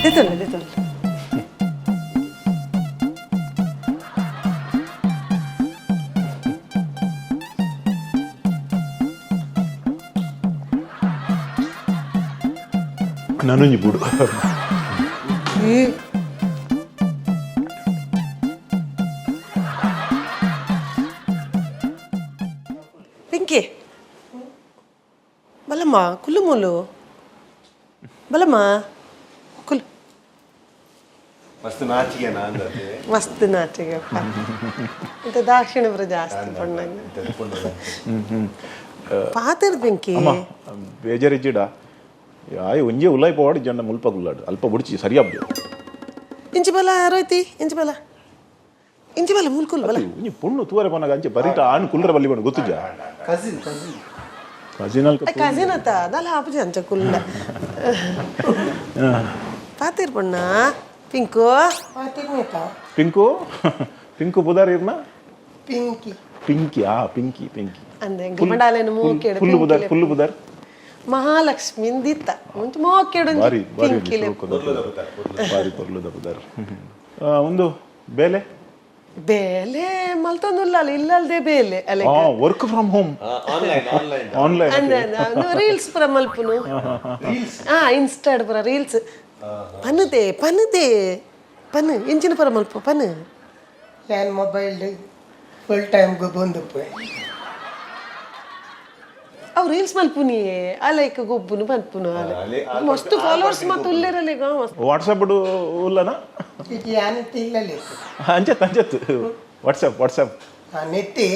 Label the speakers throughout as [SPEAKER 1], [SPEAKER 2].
[SPEAKER 1] देतो
[SPEAKER 2] ನಾನು ಬಿಡು
[SPEAKER 1] पिंकी बलम्मा कुल्लू मुल्लू बलम्मा कुल
[SPEAKER 3] मस्त नाचिಗೆ ನಾನು
[SPEAKER 1] मस्त नाचिಗೆ ಇಂತ ದಾಕ್ಷಿಣ ಬರ ಜಾಸ್ತಿ ಪಣ್ಣಂಗ ಪಾತರ್ पिंकी
[SPEAKER 2] ಬೇಜಾರಿಜ್ಜಿಡ ಆಯ್ ಒಂಜೆ ಉಲಾಯ್ ಪವಾಡಿ ಜನ್ನ ಮುಲ್ಪ ಗುಲ್ಲಾಡು ಅಲ್ಪ ಬುಡ್ಚಿ ಸರಿಯಾಬ್ದು
[SPEAKER 1] ಇಂಚಿ ಬಲ ಯಾರೋಯ್ತಿ ಇಂಚಿ ಬಲ ಮುಲ್ಕುಲ್ ಬಲ
[SPEAKER 2] ನೀ ಪೊಣ್ಣು ತೂವರೆ ಪನ್ನಾಗ ಅಂಚೆ ಬರೀಟ ಆಣ್ ಕುಲ್ರ ಬಲ್ಲಿ ಬಂದು ಗೊತ್ತುಜ
[SPEAKER 3] ಕಸಿನ್
[SPEAKER 1] ಕಸಿನ್ ಅತ್ತ ಅದಲ್ಲ ಆಪಜಿ ಅಂಚ ಕುಲ್ಲ ಪಾತಿರ್ ಪಣ್ಣ ಪಿಂಕು
[SPEAKER 2] ಪಿಂಕು ಬುದಾರ್ ಇರ್ನ
[SPEAKER 1] ಪಿಂಕಿ
[SPEAKER 2] ಪಿಂಕಿ
[SPEAKER 1] ಅಂದೆ ಗಮಡಾಲೆನ ಮೂಕೆಡು
[SPEAKER 2] ಫುಲ್ಲು ಬುದಾರ್
[SPEAKER 1] ಮಹಾಲಕ್ಷ್ಮಿ ದಿತ್ತ ಮುಂಚೆ ಮೂಕೆಡು
[SPEAKER 2] ಬಾರಿ
[SPEAKER 1] ಪಿಂಕಿಲೆ
[SPEAKER 2] ಬಾರಿ ಪೊರ್ಲುದ ಬುದಾರ್ ಒಂದು ಬೇಲೆ
[SPEAKER 1] ಮಲ್ತೊಂದುಲ್ಲ ಇಲ್ಲಲ್ದೆ ಬೇಲೆ ಅಲ್ಲ
[SPEAKER 2] work from home online
[SPEAKER 1] reels ಪುರ ಮಲ್ಪುನು ಇನ್ಸ್ಟಾಡ್ ಪುರ ರೀಲ್ಸ್ ಪನ್ನು ಇಂಚಿನ ಪುರ ಮಲ್ಪ ಪನ್ನು
[SPEAKER 4] ನಾನು ಮೊಬೈಲ್ ಫುಲ್ ಟೈಮ್ ಬಂದು
[SPEAKER 1] ಅವು ರೀಲ್ಸ್ ಮಲ್ಪುನಿ ಅಲೈಕ ಗೊಬ್ಬುನು ಮಲ್ಪುನು ಅಲೆ ಮಸ್ತ್ ಫಾಲೋವರ್ಸ್ ಮತ್ತು ಉಲ್ಲೇರಲ್ಲ ಈಗ
[SPEAKER 2] ವಾಟ್ಸಪ್ ಉಲ್ಲನ
[SPEAKER 4] ಇಲ್ಲಲ್ಲಿ
[SPEAKER 2] ಅಂಜತ್ ವಾಟ್ಸಪ್
[SPEAKER 4] ನೆತ್ತಿ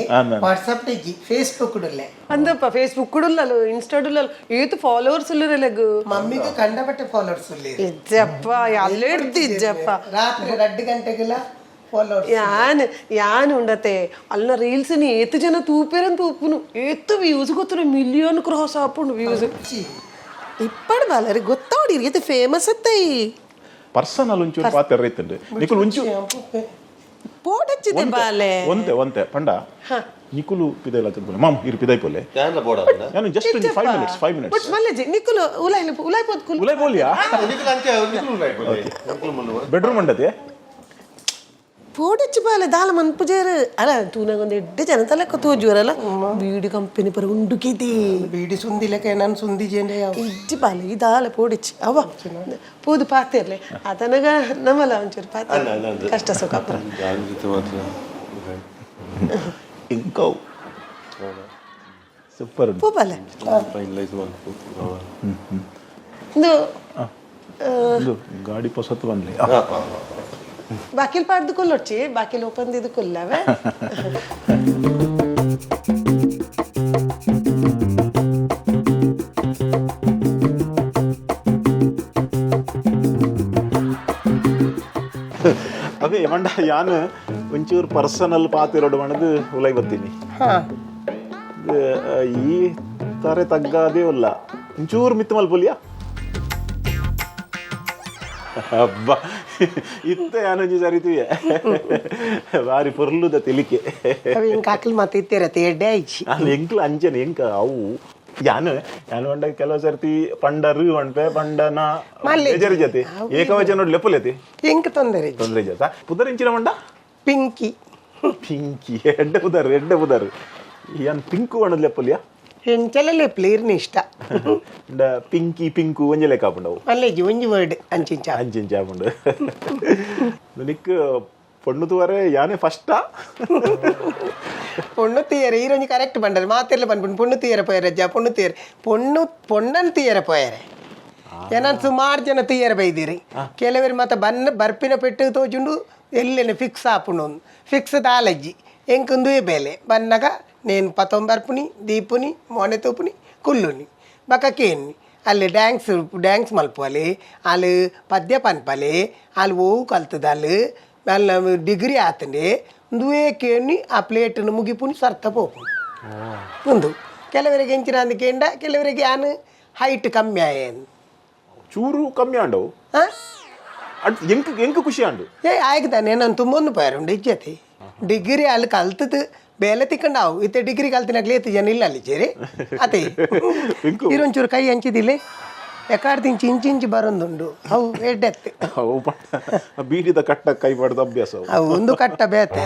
[SPEAKER 4] ವಾಟ್ಸಪ್ ಟಿಜಿ ಫೇಸ್ಬುಕ್ ಉಡಲ್ಲೇ
[SPEAKER 1] ಅಂದಪ್ಪ ಫೇಸ್ಬುಕ್ ಕುಡಲ್ಲಲು ಇನ್ಸ್ಟಾಡುಲ್ಲಲು ಏತು ಫಾಲೋವರ್ಸ್ ಉಲ್ಲರಲೆಗು
[SPEAKER 4] ಮಮ್ಮಿಗೆ ಕಂಡಪಟ್ಟೆ ಫಾಲೋವರ್ಸ್ ಉಲ್ಲಿ
[SPEAKER 1] ಇಜ್ಜಪ್ಪ ಅಲ್ಲಿಡ್ದು ಇಜ್ಜಪ್ಪ
[SPEAKER 4] ರಾತ್ರಿ 2 ಗಂಟೆಗೆಲ್ಲ
[SPEAKER 1] ಯಾನ್ ಉಂಡತೆ ಅಲ್ಲ ರೀಲ್ಸ್ ನಿ ಏತು ಜನ ತೂಪೇರನ್ ತೂಪುನು ಏತು ವ್ಯೂಸ್ ಗೊತ್ತು ಮಿಲಿಯನ್ ಕ್ರಾಸ್ ಆಪುಂಡು ವ್ಯೂಸ್ ಇಪ್ಪಡ್ ಬಾಲರಿ ಗೊತ್ತಾವಡಿ ಏತು ಫೇಮಸ್ ಅತ್ತೈ
[SPEAKER 2] ಪರ್ಸನಲ್ ಒಂಚೂರು ಪಾತ್ರ ರೈತಂಡು ನಿಕುಲು ಒಂಚು
[SPEAKER 1] ಪೋಡಚ್ಚಿದೆ ಬಾಲೆ
[SPEAKER 2] ಒಂತೆ ಪಂಡ ನಿಕುಲು ಪಿದೈಲ ತಿರ್ಪುಲೆ ಮಾಮ್ ಇರು ಪಿದೈ ಪೋಲೆ ನಾನು ಜಸ್ಟ್ 5 ಮಿನಿಟ್ಸ್
[SPEAKER 1] ಬಟ್ ಮಲ್ಲೆಜಿ ನಿಕುಲು ಉಲೈ ಪೋದ್ಕುಲು
[SPEAKER 2] ಉಲೈ ಬೋಲಿಯಾ ಬೆಡ್ರೂಮ್ ಅಂಡತೆ
[SPEAKER 1] ಪೋಡಚ್ಚಿ ಬಾಲೆ ದಾಲ ಮನ್ಪುಜೇರು ಅಲ್ಲ ತೂನಾಗೊಂದು ಎಡ್ಡೆ ಜನ ತಲೆಕ್ಕ ತೋಜುವರಲ್ಲ ಬೀಡಿ ಕಂಪನಿ ಪರ ಉಂಡುಕಿದಿ
[SPEAKER 4] ಬೀಡಿ ಸುಂದಿಲಕ್ಕೆ ನಾನು ಸುಂದಿ ಜೇಂಡೆ
[SPEAKER 1] ಇಜ್ಜಿ ಬಾಲೆ ಈ ದಾಲ ಪೋಡಿಚ್ಚಿ ಅವ ಪೋದು ಪಾತಿರ್ಲೆ ಆತನಗ ನಮ್ಮಲ್ಲ ಒಂಚೂರು ಪಾತಿ ಕಷ್ಟ ಸುಖ
[SPEAKER 2] ಇಂಕೌ ಸೂಪರ್
[SPEAKER 1] ಪೋ ಬಾಲೆ
[SPEAKER 2] ಇದು ಗಾಡಿ ಪೊಸತ್ತು ಬಂದ್ಲಿ
[SPEAKER 1] ಬಾಕಿಲ್ ಪಾಡ್ದು ಕೊಲ್ಲೊಚ್ಚಿ ಬಾಕಿಲ್ ಓಪನ್ ಇದು ಕೊಲ್ಲವೆ
[SPEAKER 2] ಅದೇ ಮಂಡ ಯಾನು ಒಂಚೂರು ಪರ್ಸನಲ್ ಪಾತಿರೋಡು ಮಣದು ಉಲೈ ಬರ್ತೀನಿ ಈ ತಾರೆ ತಗ್ಗದೇ ಇಲ್ಲ ಒಂಚೂರು ಮಿತ್ತು ಮಲ್ಪುಲಿಯಾ ಹಬ್ಬ ಇತ್ತ ಯಾನೊಂಜಿ ಸರಿತೀವಿ ಬಾರಿ ಪೊರ್ಲುದ ತೆಲಿಕೆ
[SPEAKER 4] ಕಾಕಲ್ ಮತ್ತೆ ಇತ್ತೀರತ್ತೆ ಎಡ್ಡೆ ಐಚಿ
[SPEAKER 2] ನಾನು ಎಂಕ್ಲು ಅಂಜನೆ ಎಂಕ ಅವು ಯಾನು ಮಂಡ ಕೆಲವು ಸರ್ತಿ ಪಂಡರು ಅಣ್ಪೆ ಪಂಡನ ಬೇಜಾರಿ ಜತೆ ಏಕವಚನ ನೋಡಿ ಲೆಪ್ಪುಲೇತಿ
[SPEAKER 4] ಎಂಕ ತೊಂದರೆ
[SPEAKER 2] ಜತ ಪುದರ್ ಇಂಚಿನ ಮಂಡ
[SPEAKER 4] ಪಿಂಕಿ
[SPEAKER 2] ಎಡ್ಡೆ ಪುದರ್ ಯಾನ್ ಪಿಂಕು ಅಣ್ಣದ ಲೆಪ್ಪಲಿಯಾ
[SPEAKER 4] ಹೆಂಚಲ ಲೆಪ್ಲೇರ್ನಿ ಇಷ್ಟ
[SPEAKER 2] ಪಿಂಕು ಒಂಜೆ ಲೆಕ್ಕ ಹಾಪುಂಡವು
[SPEAKER 4] ಅಲ್ಲೇಜಿ ಒಂಜಿ ವರ್ಡ್ ಅಂಚಿಂಚ
[SPEAKER 2] ಹಾಪುಂಡು ನಿಕ್ ಪೊಣ್ಣು ತೂವರೆ ಯಾನೇ ಫಸ್ಟಾ
[SPEAKER 4] பொண்ணு தீயற ஈரோஞ்சி கரெக்ட் பண்றது மாத்திரல பண்ணு பொண்ணு தீயற போயிரಜ್ಜ பொಣ್ಣನ್ ತೀಯರ ಪೋಯರೆ ಏನ ಸುಮಾರು ಜನ ತೀಯರ ಬೈದಿರಿ ಕೆಲವರು ಮತ್ತೆ ಬರ್ಪಿನ ಪೆಟ್ಟು ತೋಜುಂಡು ಎಲ್ಲೆನೆ ಫಿಕ್ಸ್ ಆಪುಂಡು ಫಿಕ್ಸ್ ದಾಲಜ್ಜಿ ಎಂಕುಂದು ಬೇಲೆ ಬನ್ನಗ నేను పతొంబర్పుని దీపుని మోనెతూపుని కుళ్ళుని బక్కకేన్ని వాళ్ళు డ్యాన్స్ మలుపాలి వాళ్ళు పద్య పనపాలి వాళ్ళు ఓవు కలుతుదాళ్ళు వాళ్ళ డిగ్రీ ఆతండి ದುವೆ ಕೇಳಿ ಆ ಪ್ಲೇಟನ್ನು ಮುಗಿಪುನಿ ಸರ್ತ ಪೋಪುನಿ ಒಂದು ಕೆಲವರಿಗೆ ಹೆಂಚಿನ ಅಂದಕೇಂಡ ಕೆಲವರಿಗೆ ಯಾನು ಹೈಟ್ ಕಮ್ಮಿ ಆಯೇನು
[SPEAKER 2] ಚೂರು ಕಮ್ಮಿ ಆಂಡವು ಎಂಕ ಖುಷಿ ಆಂಡು
[SPEAKER 4] ಆಯ್ತಾನೆ ನಾನು ತುಂಬೊಂದು ಪೇರುಂಡು ಇಜ್ಜತಿ ಡಿಗ್ರಿ ಅಲ್ಲಿ ಕಲ್ತದ್ದು ಬೇಲೆ ತಿಕ್ಕೊಂಡಾವು ಇತ್ತೆ ಡಿಗ್ರಿ ಕಲ್ತಿನಾಗ್ಲಿ ಎತ್ತು ಜನ ಇಲ್ಲ ಅಲ್ಲಿ ಚೇರಿ ಅದೇ ಇರೊಂಚೂರು ಕೈ ಹಂಚಿದಿಲ್ಲ ಎಕಾಡ್ ತಿಂಚಿ ಇಂಚಿಂಚಿ ಬರೊಂದುಂಡು ಅವು ಎಡ್ಡೆತ್ತೆ
[SPEAKER 2] ಅವು ಬೀಡಿದ ಕಟ್ಟ ಕೈ ಮಾಡಿದ ಅಭ್ಯಾಸ ಅವು.
[SPEAKER 4] ಅವು ಒಂದು ಕಟ್ಟ ಬೇತೆ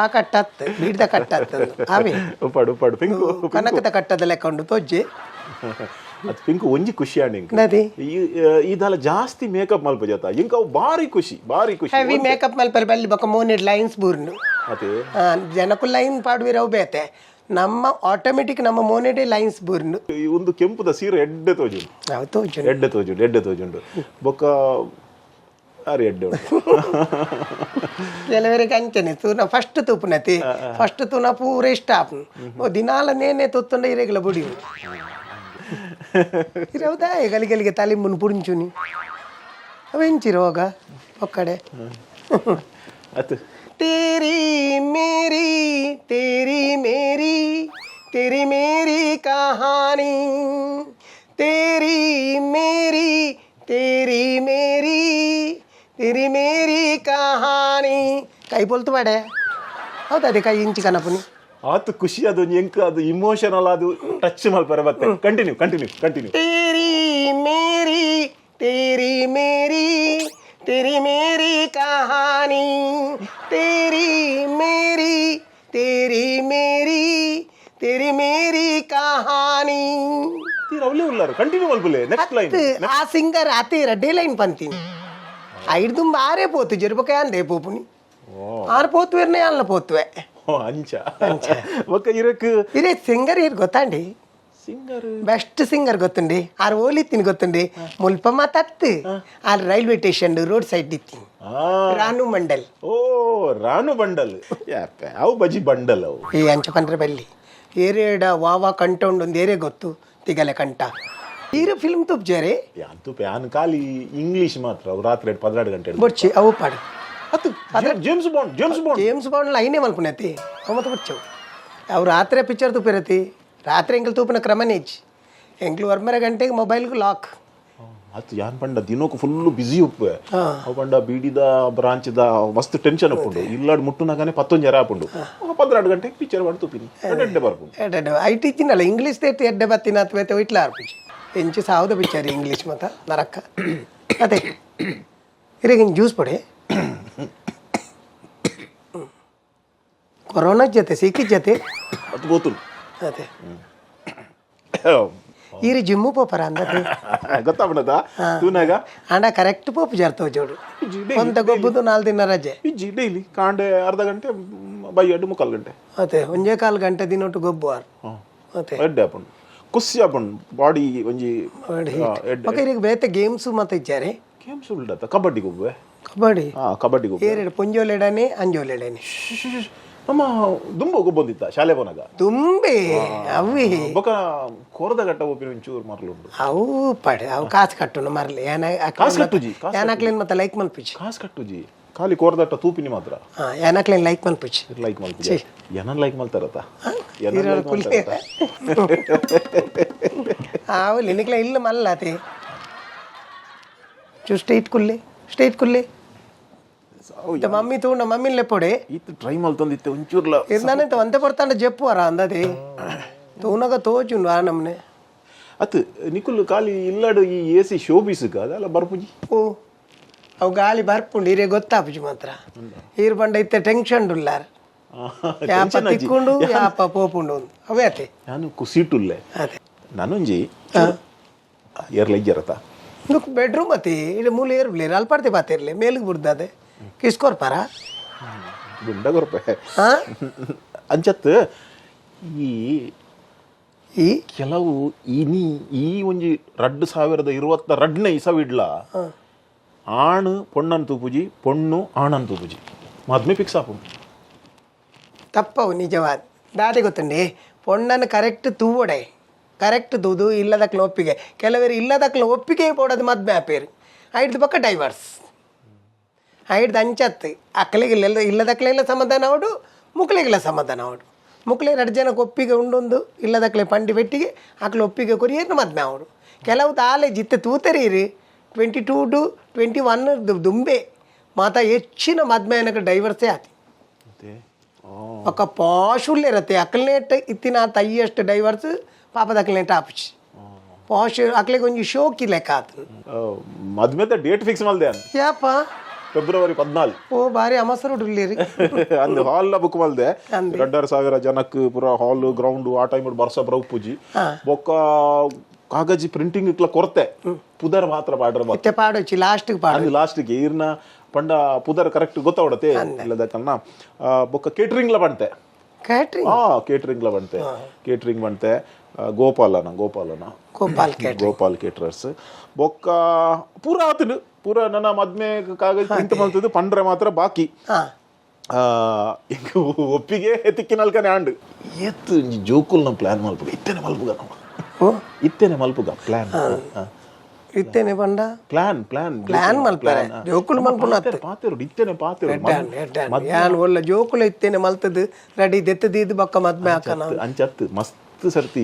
[SPEAKER 4] ಆ ಕಟ್ಟ ಹತ್ತು ಬೀಡ್ದ ಕಟ್ಟ ಹತ್ತದು ಅವೇ
[SPEAKER 2] ಉಪಾಡು ಉಪಾಡು ಪಿಂಕು
[SPEAKER 4] ಕನಕದ ಕಟ್ಟದ ಲೆಕ್ಕೊಂಡು ತೋಜಿ
[SPEAKER 2] ಅದು ಪಿಂಕು ಒಂಜಿ ಖುಷಿ ಆಂಡ್
[SPEAKER 4] ನದಿ
[SPEAKER 2] ಇದೆಲ್ಲ ಜಾಸ್ತಿ ಮೇಕಪ್ ಮಲ್ಪ ಜತ ಇಂಕ ಅವು ಭಾರಿ ಖುಷಿ
[SPEAKER 4] ಹೆವಿ ಮೇಕಪ್ ಮಲ್ಪರ್ ಬಲ್ಲಿ ಬೊಕ ಮೋನೆಡ್ ಲೈನ್ಸ್ ಬೂರ್ನು
[SPEAKER 2] ಅದೇ
[SPEAKER 4] ಜನಕ್ಕೂ ಲೈನ್ ಪಾಡುವಿರವು ಬೇತೆ ನಮ್ಮ ಆಟೋಮೆಟಿಕ್ ನಮ್ಮ ಮೋನೆಡೆ ಲೈನ್ಸ್ ಬೂರ್ನು
[SPEAKER 2] ಈ ಒಂದು ಕೆಂಪುದ ಸೀರೆ ಎಡ್ಡೆ ತೋಜುಂಡು
[SPEAKER 4] ಅವು ತೋಜು
[SPEAKER 2] ಎಡ್ಡೆ ತೋಜುಂಡು ಬೊಕ್ಕ ಅರೆ ಎಡ್ಡೆ ಉಂಟು
[SPEAKER 4] ಕೆಲವರಿಗೆ ಅಂಚನೆ ತೂನ ಫಸ್ಟ್ ತೂಪುನತಿ ಫಸ್ಟ್ ತೂನ ಪೂರ ಇಷ್ಟ ಆಪು ದಿನಾಲ ನೇನೆ ತೊತ್ತೊಂಡ ಇರೆಗಲ ಬುಡಿ ಇರವುದಾ ಗಲಿಗಲಿಗೆ ತಲೆ ಮುನ್ ಪುಡಿಂಚುನಿ ಅವೆಂಚಿ ರೋಗ ಒಕ್ಕಡೆ
[SPEAKER 2] ಅತ್ತು
[SPEAKER 4] तेरी मेरी तेरी मेरी तेरी मेरी कहानी तेरी मेरी तेरी मेरी तेरी मेरी कहानी ಕೈ ಬೋಲ್ತು ಬಾಡೆ ಹೌದಾ ಅದೇ ಕೈ ಇಂಚಿ ಕನಪುನಿ
[SPEAKER 2] ಆತು ಖುಷಿ ಅದು ಎಂಕ ಅದು ಇಮೋಷನಲ್ ಅದು ಟಚ್ ಮಲ್ಪರ ಮತ್ತೆ ಕಂಟಿನ್ಯೂ
[SPEAKER 4] तेरी मेरी तेरी मेरी तेरी मेरी कहानी तेरी मेरी तेरी मेरी तेरी मेरी कहानी
[SPEAKER 2] ಅವಲೇ ಉಳ್ಳಾರು ಕಂಟಿನ್ಯೂ ಮಲ್ಪುಲೆ ನೆಕ್ಸ್ಟ್ ಲೈನ್
[SPEAKER 4] ಆ ಸಿಂಗರ್ ಆತೀರ ಡೇ ಲೈನ್ ಪಂತೀನಿ ಐದು ಆರೇ పోతు జరుపకే అందే పోపుని ఆరు పోతువేర్నే అల్ల పోతువే
[SPEAKER 2] ಅಂಚ ಒಕ್ಕ ಇರಕ್
[SPEAKER 4] ಇರೇ ಸಿಂಗರ್ ಇರ್ ಗೊತ್ತಾಂಡಿ
[SPEAKER 2] ಸಿಂಗರ್
[SPEAKER 4] ಬೆಸ್ಟ್ ಸಿಂಗರ್ ಗೊತ್ತುಂಡಿ ಆರು ಓಲಿತ್ತಿನ ಗೊತ್ತುಂಡಿ ಮುಲ್ಪ ಮಾತತ್ತು ಆರು ರೈಲ್ವೆ ಸ್ಟೇಷನ್ ರೋಡ್ ಸೈಡ್ ಇತ್ತಿ ರಾನು ಮಂಡಲ್
[SPEAKER 2] ಓ ರಾನು ಬಂಡಲ್ ಯಾಕೆ ಅವು ಬಜಿ ಬಂಡಲ್ ಅವು
[SPEAKER 4] ಈ ಅಂಚ ಪಂಡ್ರೆ ಬಲ್ಲಿ ಏರೇಡ ವಾವಾ ಕಂಟ ಒಂದು ಏರೇ ಗೊತ್ತು ತಿಗಲೆ ಕಂಟ ಹೀರೋ ಫಿಲ್ಮ್ ತುಪ್ಜಾರೆ
[SPEAKER 2] ಅಂತೂ ಪ್ಯಾನ್ ಖಾಲಿ ಇಂಗ್ಲಿಷ್ ಮಾತ್ರ ಅವು ರಾತ್ರಿ 12 ಗಂಟೆ
[SPEAKER 4] ಬೊಚ್ಚಿ ಅವು ಪಾಡು
[SPEAKER 2] ಅದು ಜೇಮ್ಸ್ ಬಾಂಡ್
[SPEAKER 4] ಲೈನೇ ಮಲ್ಪುನತಿ ಅವು ಮತ್ತೆ ಬಚ್ಚವು ಅವು ರಾತ್ರಿ ಪಿಕ್ಚರ್ ತುಪ್ಪಿರತಿ ರಾತ್ರಿ ಎಂಕಲ್ ತೂಪಿನ ಕ್ರಮನೇಜ್ ಎಂಕ್ಲು 12 ಗಂಟೆಗೆ ಮೊಬೈಲ್ಗೆ ಲಾಕ್
[SPEAKER 2] ಅದು ಯಾನ್ ಪಂಡ ದಿನಕ್ಕೂ ಫುಲ್ಲು ಬಿಸಿ ಉಪ್ಪೆ ಅವು ಪಂಡ ಬೀಡಿದ ಬ್ರಾಂಚ್ದ ಮಸ್ತ್ ಟೆನ್ಷನ್ ಅಪ್ಪುಂಡು ಇಲ್ಲಾಡ್ ಮುಟ್ಟುನಾಗನೆ 11 ಜರ ಆಪುಂಡು 12 ಗಂಟೆಗೆ ಪಿಕ್ಚರ್ ಮಾಡಿ ತೂಪಿನಿ ಎಡ್ಡೆ ಬರ್ಪುಂಡು
[SPEAKER 4] ಐಟಿ ತಿನ್ನಲ್ಲ ಇಂಗ್ಲೀಷ್ ತೇಟ್ ಎಡ್ಡೆ ಬತ್ತಿನ ಅಥವಾ ಇಟ್ಲ ಆರ್ಪಿಚ್ ಎಂಚು ಸಾವುದ ಪಿಕ್ಚರ್ ಇಂಗ್ಲೀಷ್ ಮತ ನರಕ್ಕ ಅದೇ ಇರಿಗೆ ಹಿಂಗೆ ಜ್ಯೂಸ್ ಪಡೆ ಕೊರೋನಾ ಜೊತೆ ಸಿಕ್ಕಿದ ಜೊತೆ
[SPEAKER 2] ಅದು ಗೊತ್ತು
[SPEAKER 4] ಅದೇ ಈರಿ ಜಿಮ್ಮು ಪೋಪರ ಅಂದತೆ
[SPEAKER 2] ಗೊತ್ತಾಗ್ಬಿಡದ ತೂನಾಗ
[SPEAKER 4] ಆಂಡ ಕರೆಕ್ಟ್ ಪೋಪು ಜರ್ತವ ಜೋಡು ಒಂದ ಗೊಬ್ಬುದು 4 ದಿನ ರಜೆ
[SPEAKER 2] ಇಜ್ಜಿ ಡೈಲಿ ಕಾಂಡೆ ಅರ್ಧ ಗಂಟೆ ಬೈಯಡ್ಡು 3/4 ಗಂಟೆ
[SPEAKER 4] ಅದೇ 1.25 ಗಂಟೆ ದಿನೊಟ್ಟು ಗೊಬ್ಬು ಆರು ಅದೇ
[SPEAKER 2] ಎಡ್ಡೆ ಆಪುಂಡು ಖುಷಿ ಆಪುಂಡು ಬಾಡಿ ಒಂಜಿ
[SPEAKER 4] ಓಕೆ ಈಗ ಬೇತೆ ಗೇಮ್ಸು ಮತ್ತೆ ಇಚ್ಚಾರೆ
[SPEAKER 2] ಗೇಮ್ಸ್ ಉಲ್ಡತ್ತ ಕಬಡ್ಡಿ ಗೊಬ್ಬೆ
[SPEAKER 4] ಕಬಡ್ಡಿ
[SPEAKER 2] ಗೊಬ್ಬೆ
[SPEAKER 4] ಏರೆಡು ಪುಂಜೋಲೆಡನೆ ಅಂಜೋಲೆಡನೆ
[SPEAKER 2] ನಮ್ಮ ದುಂಬು ಗೊಬ್ಬೊಂದಿತ್ತ ಶಾಲೆ ಬೋನಾಗ
[SPEAKER 4] ತುಂಬೆ ಅವಿ
[SPEAKER 2] ಬೊಕ ಕೋರದ ಗಟ್ಟ ಒಪ್ಪಿನ ಒಂಚೂರು ಮರ್ಲುಂಡು
[SPEAKER 4] ಅವು ಪಡೆ ಅವು ಕಾಸು ಕಟ್ಟುನು ಮರ್ಲಿ
[SPEAKER 2] ಕಾಸು ಕಟ್ಟುಜಿ
[SPEAKER 4] ಏನಾಕ್ಲೇನ್ ಮತ್ತೆ ಲೈಕ್ ಮಲ್ಪಿಚಿ
[SPEAKER 2] ಕಾಸು ಕಟ್ಟುಜಿ ಖಾಲಿ ಕೋರದಟ್ಟ ತೂಪಿನಿ ಮಾತ್ರ
[SPEAKER 4] ಏನಾಕ್ಲೇನ್ ಲೈಕ್ ಮಲ್ಪಿಚಿ
[SPEAKER 2] ಲೈಕ್ ಮಲ್ಪಿ ಏನನ್ ಲೈಕ್ ಮಲ್ತಾರತ್ತ
[SPEAKER 4] ಅವು ನಿನಕ್ಲೆ ಇಲ್ಲ ಮಲ್ಲತಿ ಸ್ಟ್ರೈಟ್ ಕುಲ್ಲಿ ಮಮ್ಮಿ ತೂಂಡ ಮಮ್ಮಿ ಲೆಪ್ಪೊಡೆ
[SPEAKER 2] ಇತ್ತು ಟ್ರೈ ಮಲ್ತೊಂದಿತ್ತೆ ಒಂಚೂರ್ಲ
[SPEAKER 4] ಇರ್ನಾನಂತ ಒಂತೆ ಬರ್ತಾಂಡ ಜಪ್ಪು ಅರ ಅಂದದಿ ತೂನಗ ತೋಚುಂಡು ಆ ನಮ್ನೆ
[SPEAKER 2] ಅತ್ ನಿಕುಲ್ ಖಾಲಿ ಇಲ್ಲಡು ಈ AC ಶೋಬೀಸ್ಗ ಅದೆಲ್ಲ ಬರ್ಪುಜಿ
[SPEAKER 4] ಓ ಅವು ಗಾಳಿ ಬರ್ಪುಂಡು ಇರೇ ಗೊತ್ತಾಪುಜಿ ಮಾತ್ರ ಈರ್ ಬಂಡ ಇತ್ತೆ ಟೆನ್ಷನ್ ಉಲ್ಲಾರ ಯಾಪ ತಿಕ್ಕೊಂಡು ಯಾಪ ಪೋಪುಂಡು ಅವೇ ಅತೆ
[SPEAKER 2] ನಾನು ಕುಸೀಟುಲ್ಲೆ
[SPEAKER 4] ಅದೇ
[SPEAKER 2] ನಾನೊಂಜಿ ಏರ್ಲೈಜರತ
[SPEAKER 4] ಬೆಡ್ರೂಮ್ ಅತಿ ಇದು ಮೂಲೆ ಏರ್ಬ್ಲೇರ್ ಅಲ್ಪಾಡ್ತಿ ಬಾತಿರ್ಲಿ ಮೇಲಿಗೆ ಬಿಡ್ದದೆ ಕಿಸ್ಕೋರ್ ಪರ
[SPEAKER 2] ಗುಂಡಗೊರ್ಪೆ ಅಂಚತ್ ಈ ಕೆಲವು ಈ ಒಂಜಿ 2022 ಇಸವಿಡ್ಲ ಆಣ್ ಪೊಣ್ಣನ್ ತೂಪುಜಿ ಪೊಣ್ಣು ಆಣನ್ ತೂಪುಜಿ ಮದ್ಮೆ ಫಿಕ್ಸ್ ಆಪು
[SPEAKER 4] ತಪ್ಪವು ನಿಜವಾದ ದಾಟಿ ಗೊತ್ತಂಡಿ ಪೊಣ್ಣನ್ನು ಕರೆಕ್ಟ್ ತೂವಡೆ ಕರೆಕ್ಟ್ ತೂದು ಇಲ್ಲದಕ್ಲ ಒಪ್ಪಿಗೆ ಕೆಲವರು ಇಲ್ಲದಕ್ಲ ಒಪ್ಪಿಗೆ ಪೋಡೋದು ಮದ್ಮೆ ಆಪೇರು ಐಡ್ದು ಪಕ್ಕ ಡೈವರ್ಸ್ ಐಡ್ದು ಅಂಚತ್ತು ಅಕ್ಕಲಿಗಿಲ್ಲ ಇಲ್ಲದಕ್ಲೆಲ್ಲ ಸಮಾಧಾನ ಅವಡು ಮುಕ್ಳಿಗೆಲ್ಲ ಸಮಾಧಾನ ಅವಡು ಮುಕ್ಳೆ 2 ಜನಕ್ಕೆ ಒಪ್ಪಿಗೆ ಉಂಡೊಂದು ಇಲ್ಲದಕ್ಲೆ ಪಂಡಿ ಬೆಟ್ಟಿಗೆ ಅಕ್ಲ ಒಪ್ಪಿಗೆ ಕೊರಿಯೇನು ಮದ್ಮೆ ಅವಡು ಕೆಲವು ತಾಲೆ ಜಿತ್ತೆ ತೂತರೀರಿ 22 to 21 ದುಂಬೆ ಮಾತ ಹೆಚ್ಚಿನ ಮದ್ಮೆ ಏನಕ್ಕೆ ಡೈವರ್ಸೇ ಆತಿ ఒక పాషుల్లే రతే అక్కలనేట్ ఇత్తిన తయ్యస్ట్ డైవర్స్ పాప దక్కలనేట్ ఆపుచి ಪಾಶ್ ಅಕ್ಲೆ ಕೊಂಚ ಶೋಕಿ ಲೆಕ್ಕ ಆತು
[SPEAKER 2] ಮದ್ಮೆದ ಡೇಟ್ ಫಿಕ್ಸ್ ಮಲ್ದೆ ಅನ್
[SPEAKER 4] ಯಾಪ
[SPEAKER 2] ಫೆಬ್ರವರಿ 14
[SPEAKER 4] ಓ ಬಾರಿ ಅಮಸರು ಉಳ್ಳಿರಿ
[SPEAKER 2] ಅಂದ್ ಹಾಲ್ ಬುಕ್ ಮಲ್ದೆ 2,500 ಜನಕ್ಕೆ ಪೂರ ಹಾಲ್ ಗ್ರೌಂಡ್ ಆ ಟೈಮ್ ಬರ್ಸ ಬ್ರೌ ಪೂಜಿ ಬೊಕ್ಕ ಕಾಗಜಿ ಪ್ರಿಂಟಿಂಗ್ ಇಕ್ಲ ಕೊರತೆ ಪುದರ್ ಮಾತ್ರ ಪಾಡ್ರ
[SPEAKER 4] ಮತ್ತೆ ಪಾಡೋಚಿ ಲಾಸ್ಟ್ಗೆ ಪಾಡು
[SPEAKER 2] ಲಾಸ್ಟ್ಗೆ ಈರ್ನ ಪಂಡ ಪುದರ್ ಕರೆಕ್ಟ್ ಗೊತ್ತಾವಡತೆ ಇಲ್ಲದಕ್ಕನ್ನ ಬೊಕ್ಕ ಕೇಟರಿಂಗ್ ಲ ಬಂತೆ
[SPEAKER 4] ಕ್ಯಾಟ್ರಿಂಗ್
[SPEAKER 2] ಕೇಟರಿಂಗ್ ಲ ಬಂತೆ ಕೇಟರಿಂಗ್ ಬಂತೆ ಗೋಪಾಲ್ ಕೇಟರರ್ಸ್ ಬೊಕ್ಕ ಪೂರ ಆತನು ಪೂರ ನನ್ನ ಮದ್ಮೆ ಕಾಗಜ ಪ್ರಿಂಟ್ ಮಾಡ್ತದ್ದು ಪಂಡ್ರೆ ಮಾತ್ರ ಬಾಕಿ ಇಂಕ ಒಪ್ಪಿಗೆ ತಿಕ್ಕಿನಲ್ಕನೆ ಆಂಡ್ ಎತ್ತು ಜೋಕುಲ್ ನಮ್ಮ ಪ್ಲಾನ್ ಮಲ್ಪುಗ ಇತ್ತೇನೆ ಮಲ್ಪುಗ ನಾವು ಇತ್ತೇನೆ ಮಲ್ಪುಗ ಪ್ಲಾನ್
[SPEAKER 4] ಇತ್ತೇನೆ ಬಂಡ
[SPEAKER 2] ಪ್ಲಾನ್
[SPEAKER 4] ಮಲ್ಪರೆ ಜೋಕುಲು ಮಲ್ಪುನ
[SPEAKER 2] ಪಾತೆರು ಇತ್ತೇನೆ
[SPEAKER 4] ಯಾನ್ ಒಳ್ಳೆ ಜೋಕುಲು ಇತ್ತೇನೆ ಮಲ್ತದು ರೆಡಿ ದೆತ್ತದಿದ್ದು ಬಕ್ಕ ಮದ್ಮೆ ಹಾಕನ
[SPEAKER 2] ಅಂಚತ್ತು ಮಸ್ತ್ ಸರ್ತಿ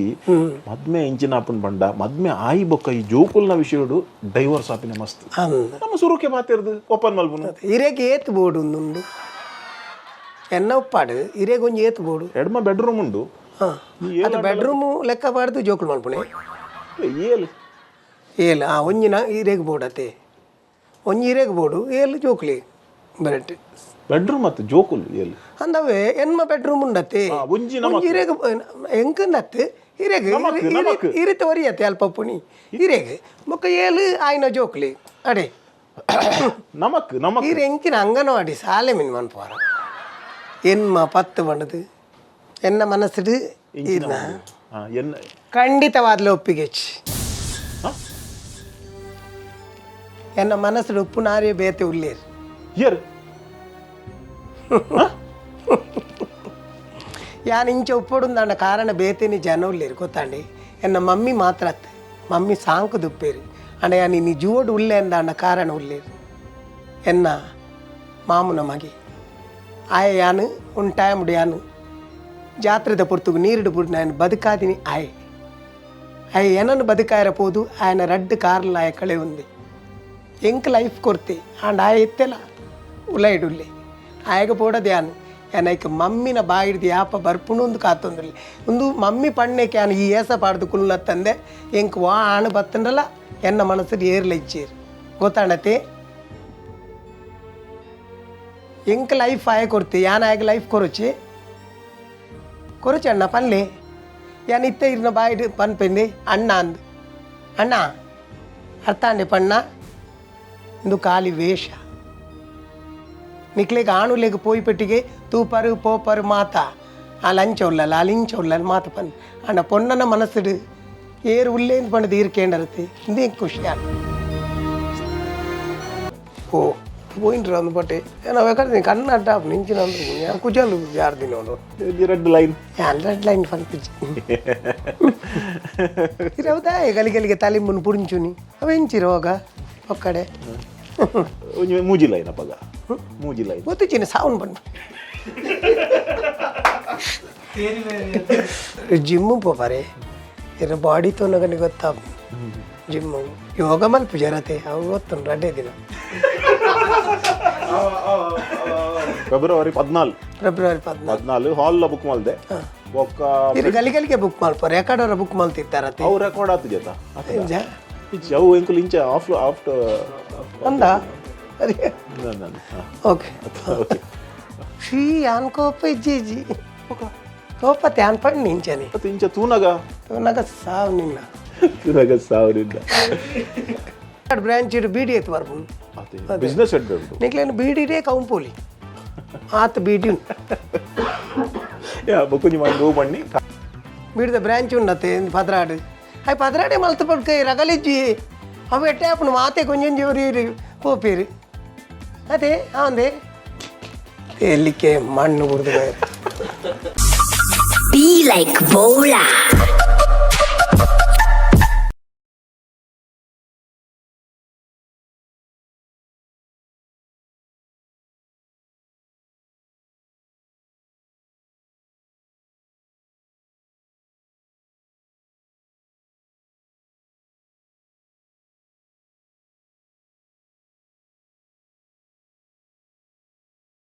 [SPEAKER 2] ಮದ್ಮೆ ಇಂಚಿನ ಆಪನ್ ಬಂಡ ಮದ್ಮೆ ಆಯಿ ಬೊಕ್ಕ ಈ ಜೋಕುಲ್ನ ವಿಷಯಡು ಡೈವರ್ಸ್ ಆಪಿನ ಮಸ್ತ್ ನಮ್ಮ ಸುರುಕೆ ಮಾತಿರ್ದು ಓಪನ್ ಮಲ್ಪುನ
[SPEAKER 4] ಇರೇಗೆ ಏತ್ ಬೋರ್ಡ್ ಉಂದು ಎನ್ನ ಉಪ್ಪಾಡು ಇರೇಗೆ ಒಂಜಿ ಏತ್ ಬೋರ್ಡು
[SPEAKER 2] ಎಡ್ಮ ಬೆಡ್ರೂಮ್ ಉಂಡು
[SPEAKER 4] ಅದು ಬೆಡ್ರೂಮು ಲೆಕ್ಕ ಬಾರ್ದು ಜೋಕುಲು ಮಲ್ಪುನೆ ಏಲು ಒಂಜಿನ ಇರೇಗೆ ಬೋರ್ಡ್ ಅತ್ತೆ ಒಂಜಿ ಇರೇಗೆ ಬೋರ್ಡು ಏಲು ಜೋಕುಲಿ ಬರಟ್
[SPEAKER 2] ಬೆಡ್ರೂಮ್ ಮತ್ತು ಜೋಕುಲ್ ಏಲು
[SPEAKER 4] ಅಂದವೇ ಎನ್ಮ ಬೆಡ್ರೂಮ್ ಉಂಡತ್ತೆ
[SPEAKER 2] ಒಂಜಿ
[SPEAKER 4] ಇರೇಗೆ ಎಂಕಂದತ್ತೆ ಇರೇಗೆ ಇರಿತ ಒರಿಯತ್ತೆ ಅಲ್ಪ ಪುಣಿ ಇರೇಗೆ ಮೊಕ್ಕ ಏಲು ಆಯ್ನ ಜೋಕುಲಿ ಅಡೆ
[SPEAKER 2] ನಮಕ್
[SPEAKER 4] ಇರು ಎಂಕಿನ ಅಂಗನವಾಡಿ ಸಾಲೆ ಮಿನ್ ಮನ್ಪಾರ ಎನ್ಮ ಪತ್ತು ಬಣ್ಣದು ಎನ್ನ ಮನಸ್ಸು ಇನ್ನ ಖಂಡಿತವಾದ್ಲೆ ಒಪ್ಪಿಗೆಚ್ಚಿ ಎನ್ನ ಮನಸ್ಸು ಉಪ್ಪು ನಾರೇ ಬೇತೆ ಉಳ್ಳೇರು ಯಾನ್ ಇಂಚ ಉಪ್ಪೊಡುಂದಾಂಡ ಕಾರಣ ಬೇತೆನಿ ಜನ ಉಳ್ಳೇರು ಗೊತ್ತಾಂಡಿ ಎನ್ನ ಮಮ್ಮಿ ಮಾತ್ರ ಅತ್ತೆ ಮಮ್ಮಿ ಸಾಂಕು ದುಪ್ಪೇರು ಅಂಡ ಯಾನ್ ಇನ್ನು ಜೂವಡು ಉಳ್ಳೆ ಅಂದಾಂಡ ಕಾರಣ ಉಳ್ಳೇರು ಎನ್ನ ಮಾಮುನ ಮಗೆ ಆಯ ಯಾನು ಒಂದು ಟೈಮ್ ಯಾನು ಜಾತ್ರೆದ ಪುರ್ತುಗು ನೀರಿಡು ಪುರ್ತು ನಾನು ಬದುಕಾದಿನಿ ಆಯ ಏನನ್ನು ಬದುಕಾಯರ పోదు ఆయన రెడ్ కార్లు ఆయ కళೆ ఉంది ಎಂಕ್ ಲೈಫ್ ಕೊರ್ತಿ ಆಂಡ್ ಆಯ ಎತ್ತೆಲ್ಲ ಉಲೈಡುಲ್ಲೆ ಆಯಗ ಪೋಡದು ಯಾನು ಏನೈಕ್ ಮಮ್ಮಿನ ಬಾಯಿಡ್ದು ಯಾಪ ಬರ್ಪುಣು ಒಂದು ಕಾತೊಂದಿಲ್ಲ ಒಂದು ಮಮ್ಮಿ ಪಣ್ಣೆಕ್ಕೆ ಯಾನು ಈ ಏಸ ಪಾಡ್ದು ಕುಲ್ಲತ್ತಂದೆ ಎಂಕ್ ವಾ ಆಣು ಬತ್ತಂಡಲ್ಲ ಎನ್ನ ಮನಸ್ಸು ಏರ್ಲ ಇಚ್ಚೇರು ಗೊತ್ತಾಣತೆ ಎಂಕ್ ಲೈಫ್ ಆಯ ಕೊಡ್ತಿ ಯಾನ್ ಆಯಗ ಲೈಫ್ ಕೊರಚಿ ಅಣ್ಣ ಪನ್ಲೆ ಯಾನ್ ಇತ್ತ ಇರ್ನ ಬಾಯಿಡು ಪನ್ಪೆಂದೆ ಅಣ್ಣ ಅಂದು ಅಣ್ಣ ಅರ್ಥ ಅಂಡೆ ಪಣ್ಣ ಇಂದು ಖಾಲಿ ವೇಷ ನಿಕ್ಲೆಗೆ ಆಣುಲೆಗೆ ಪೋಯಿ ಪೆಟ್ಟಿಗೆ ತೂಪರು ಪೋಪರು ಮಾತ ಆ ಲಂಚ ಉಳ್ಳಲ್ಲ ಆ ಲಿಂಚ ಉಳ್ಳಲ್ಲ ಮಾತ ಪನ್ ಅಣ್ಣ ಪೊಣ್ಣನ ಮನಸ್ಸಿಡು ಏರು ಉಲ್ಲೇಂದು ಪಣ್ಣದು ಈರ್ಕೇಂಡರತ್ತೆ ಇಂದೇ ಖುಷಿ ಆಗ ಓ పోయిండ్రు అందుబట్టి నేను ఎక్కడ కన్నట్ట నుంచి కుజాలు జారుదినోడు
[SPEAKER 2] రెడ్ లైన్
[SPEAKER 4] రెడ్ లైన్ పనిపించి ఇరవుతా గలిగలిగే తలింపును పుడించుని అవేంచి రోగ ఒక్కడే
[SPEAKER 2] మూజీ లైన్ అప్పగ మూజీ లైన్
[SPEAKER 4] ಗೊತ್ತಿನ ಸಾವನ್ ಬಂದು ಜಿಮ್ಮು పోపారే ಇರ ಬಾಡಿతో ನಗನಿ ಗೊತ್ತಾ ಜಿಮ್ಮು ಯೋಗ ಮಲ್ಪ ಜರತೆ ಅವು ಗೊತ್ತು ರಡ್ಡೆ ದಿನ
[SPEAKER 2] ಫೆಬ್ರವರಿ 14 ಹಾಲ್ ಬುಕ್ ಮಲ್ದೆ ಒಕ್ಕ
[SPEAKER 4] ಇದು ಗಲಿಗಲಿಗೆ ಬುಕ್ ಮಲ್ಪರು ರೆಕಾರ್ಡರ ಬುಕ್ ಮಲ್ತಿರ್ತಾರತ್ತೆ
[SPEAKER 2] ಅವು ರೆಕಾರ್ಡ್ ಆತು ಜತ ಅವು ಎಂಕುಲ್ ಇಂಚ ಆಫ್ಟರ್
[SPEAKER 4] ಅಂದ ಅದೇ ಓಕೆ ಶ್ರೀ ಅನ್ಕೋಪ ಇಜ್ಜಿ ಕೋಪ ತ್ಯಾನ್ ಪಣ್ಣಿ ಇಂಚನೆ
[SPEAKER 2] ಇಂಚ ತೂನಗ
[SPEAKER 4] ಸಾವು ನಿನ್ನ ಬ್ರಾಂಚ್ ಇಡು ಬೀಡಿ ಎತ್ತು ಬರ್ಬು
[SPEAKER 2] ಬಿಸ್ನೆಸ್ ಹೆಡ್
[SPEAKER 4] ನಿಕ್ಲೇನು ಬೀಡಿರೇ ಕೌಂಪೋಲಿ ಆತ ಬೀಡಿ
[SPEAKER 2] ಬೊಕ್ಕುಂಜಿ ಮಾಡಿ ಗೋ ಬಣ್ಣಿ
[SPEAKER 4] ಬೀಡಿದ ಬ್ರಾಂಚ್ ఉండతే పదరాడు అవి పదరాడే మలత పడుకై రగలిజ్జి అవి ఎట్టే అప్పుడు మాతే కొంచెం జోరి పోపేరు అదే అవుంది తేలికే మಣ್ಣు కుడుదు
[SPEAKER 5] Be like Bolar.